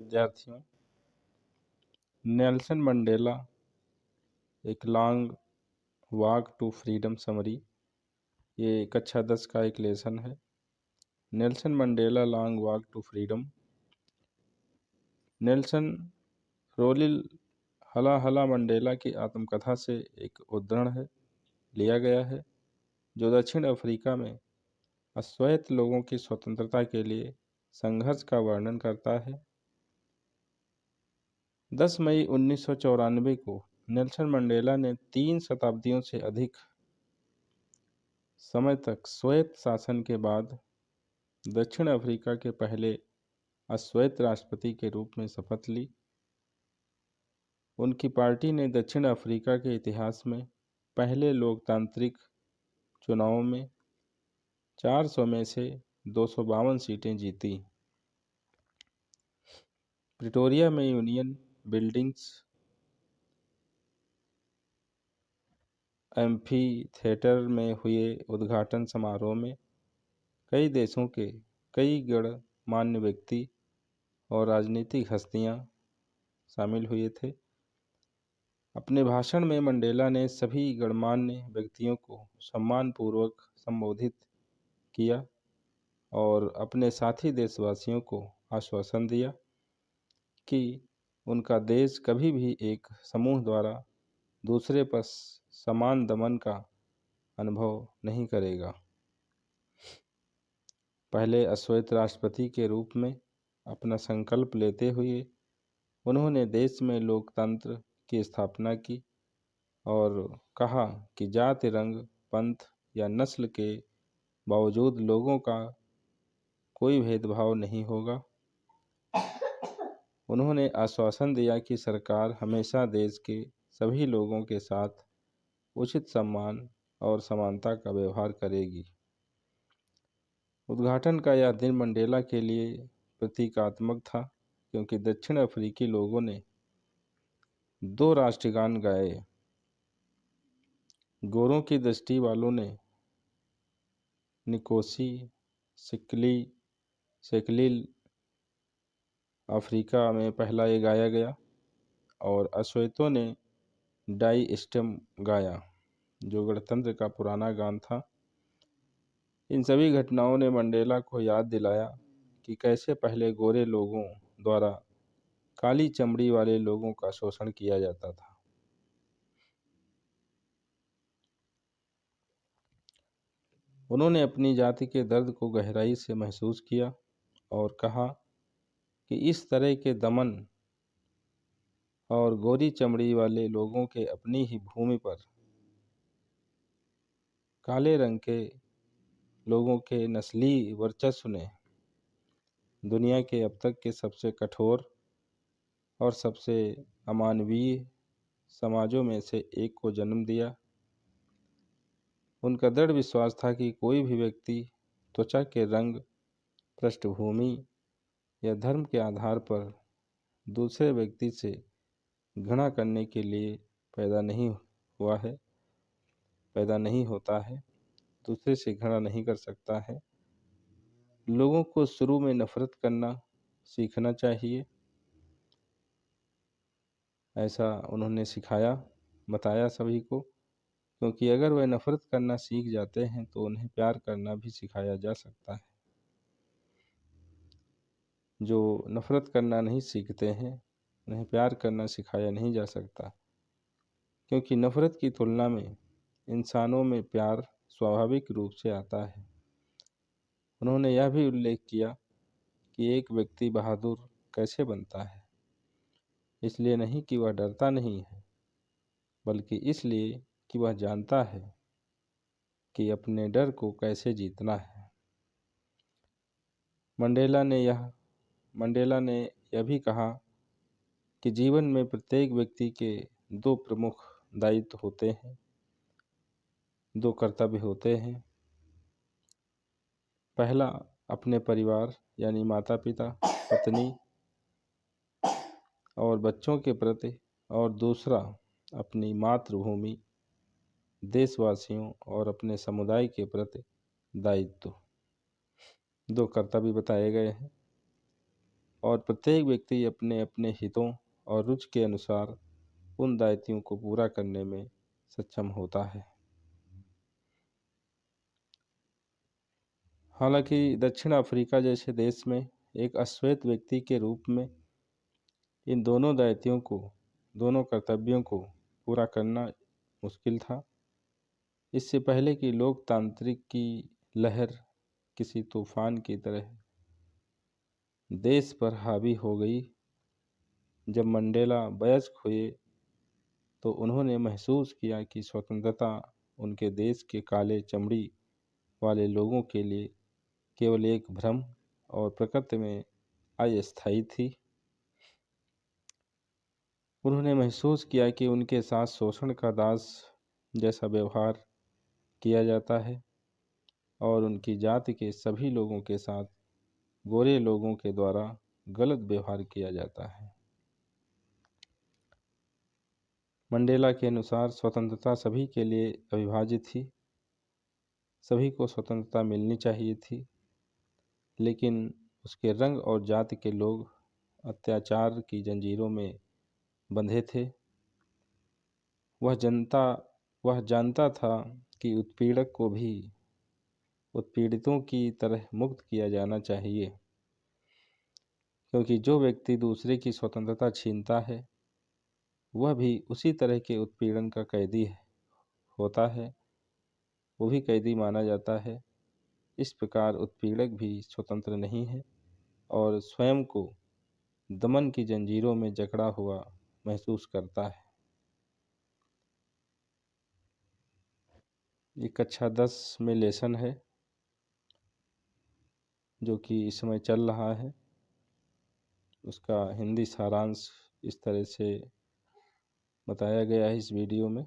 विद्यार्थियों, नेल्सन मंडेला एक long walk to freedom summary, ये कक्षा 10 का एक लेसन है। Nelson Mandela long walk to freedom. Nelson Rolihlahla Mandela की आत्मकथा से एक उद्धरण है, लिया गया है, जो दक्षिण अफ्रीका में अश्वेत लोगों की स्वतंत्रता के लिए संघर्ष का वर्णन करता है। 10 मई 1994 को नेल्सन मंडेला ने 3 शताब्दियों से अधिक समय तक स्वायत्त शासन के बाद दक्षिण अफ्रीका के पहले अश्वेत राष्ट्रपति के रूप में शपथ ली। उनकी पार्टी ने दक्षिण अफ्रीका के इतिहास में पहले लोकतांत्रिक चुनावों में 400 में से 252 सीटें जीती। प्रिटोरिया में यूनियन बिल्डिंग्स, एम्फी थिएटर में हुए उद्घाटन समारोह में कई देशों के कई गणमान्य व्यक्ति और राजनीतिक हस्तियां शामिल हुए थे। अपने भाषण में मंडेला ने सभी गणमान्य व्यक्तियों को सम्मानपूर्वक संबोधित किया और अपने साथी देशवासियों को आश्वासन दिया कि उनका देश कभी भी एक समूह द्वारा दूसरे पर समान दमन का अनुभव नहीं करेगा। पहले अश्वेत राष्ट्रपति के रूप में अपना संकल्प लेते हुए उन्होंने देश में लोकतंत्र की स्थापना की और कहा कि जाति, रंग, पंथ या नस्ल के बावजूद लोगों का कोई भेदभाव नहीं होगा। उन्होंने आश्वासन दिया कि सरकार हमेशा देश के सभी लोगों के साथ उचित सम्मान और समानता का व्यवहार करेगी। उद्घाटन का यह दिन मंडेला के लिए प्रतीकात्मक था, क्योंकि दक्षिण अफ्रीकी लोगों ने 2 राष्ट्रगान गाए। गोरों की दृष्टि वालों ने निकोसी सेकलिल अफ्रीका में पहला ये गाया गया और अश्वेतों ने डाई स्टेम गाया, जो गणतंत्र का पुराना गान था। इन सभी घटनाओं ने मंडेला को याद दिलाया कि कैसे पहले गोरे लोगों द्वारा काली चमड़ी वाले लोगों का शोषण किया जाता था। उन्होंने अपनी जाति के दर्द को गहराई से महसूस किया और कहा कि इस तरह के दमन और गोरी चमड़ी वाले लोगों के अपनी ही भूमि पर काले रंग के लोगों के नस्ली वर्चस्व ने दुनिया के अब तक के सबसे कठोर और सबसे अमानवीय समाजों में से एक को जन्म दिया। उनका दृढ़ विश्वास था कि कोई भी व्यक्ति त्वचा के रंग, पृष्ठभूमि या धर्म के आधार पर दूसरे व्यक्ति से घृणा करने के लिए पैदा नहीं होता है, दूसरे से घृणा नहीं कर सकता है। लोगों को शुरू में नफरत करना सीखना चाहिए, ऐसा उन्होंने सिखाया, बताया सभी को, क्योंकि अगर वह नफरत करना सीख जाते हैं तो उन्हें प्यार करना भी सिखाया जा सकता है। जो नफरत करना नहीं सीखते हैं उन्हें प्यार करना सिखाया नहीं जा सकता, क्योंकि नफरत की तुलना में इंसानों में प्यार स्वाभाविक रूप से आता है। उन्होंने यह भी उल्लेख किया कि एक व्यक्ति बहादुर कैसे बनता है, इसलिए नहीं कि वह डरता नहीं है, बल्कि इसलिए कि वह जानता है कि अपने डर को कैसे जीतना है। मंडेला ने यह भी कहा कि जीवन में प्रत्येक व्यक्ति के 2 प्रमुख दायित्व होते हैं, 2 कर्तव्य होते हैं। पहला अपने परिवार यानी माता पिता, पत्नी और बच्चों के प्रति, और दूसरा अपनी मातृभूमि, देशवासियों और अपने समुदाय के प्रति दायित्व। 2 कर्तव्य बताए गए हैं और प्रत्येक व्यक्ति अपने अपने हितों और रुचि के अनुसार उन दायित्वों को पूरा करने में सक्षम होता है। हालांकि दक्षिण अफ्रीका जैसे देश में एक अश्वेत व्यक्ति के रूप में इन दोनों कर्तव्यों को पूरा करना मुश्किल था। इससे पहले कि लोकतांत्रिक की लहर किसी तूफान की तरह देश पर हावी हो गई, जब मंडेला वयस्क हुए तो उन्होंने महसूस किया कि स्वतंत्रता उनके देश के काले चमड़ी वाले लोगों के लिए केवल एक भ्रम और प्रकृति में अस्थायी थी। उन्होंने महसूस किया कि उनके साथ शोषण का दास जैसा व्यवहार किया जाता है और उनकी जाति के सभी लोगों के साथ गोरे लोगों के द्वारा गलत व्यवहार किया जाता है। मंडेला के अनुसार स्वतंत्रता सभी के लिए अविभाज्य थी, सभी को स्वतंत्रता मिलनी चाहिए थी, लेकिन उसके रंग और जाति के लोग अत्याचार की जंजीरों में बंधे थे। वह जानता था कि उत्पीड़क को भी उत्पीड़ितों की तरह मुक्त किया जाना चाहिए, क्योंकि जो व्यक्ति दूसरे की स्वतंत्रता छीनता है वह भी उसी तरह के उत्पीड़न का कैदी होता है, वो भी कैदी माना जाता है। इस प्रकार उत्पीड़क भी स्वतंत्र नहीं है और स्वयं को दमन की जंजीरों में जकड़ा हुआ महसूस करता है। ये कक्षा 10 में लेसन है जो कि इस समय चल रहा है। उसका हिंदी सारांश इस तरह से बताया गया है इस वीडियो में।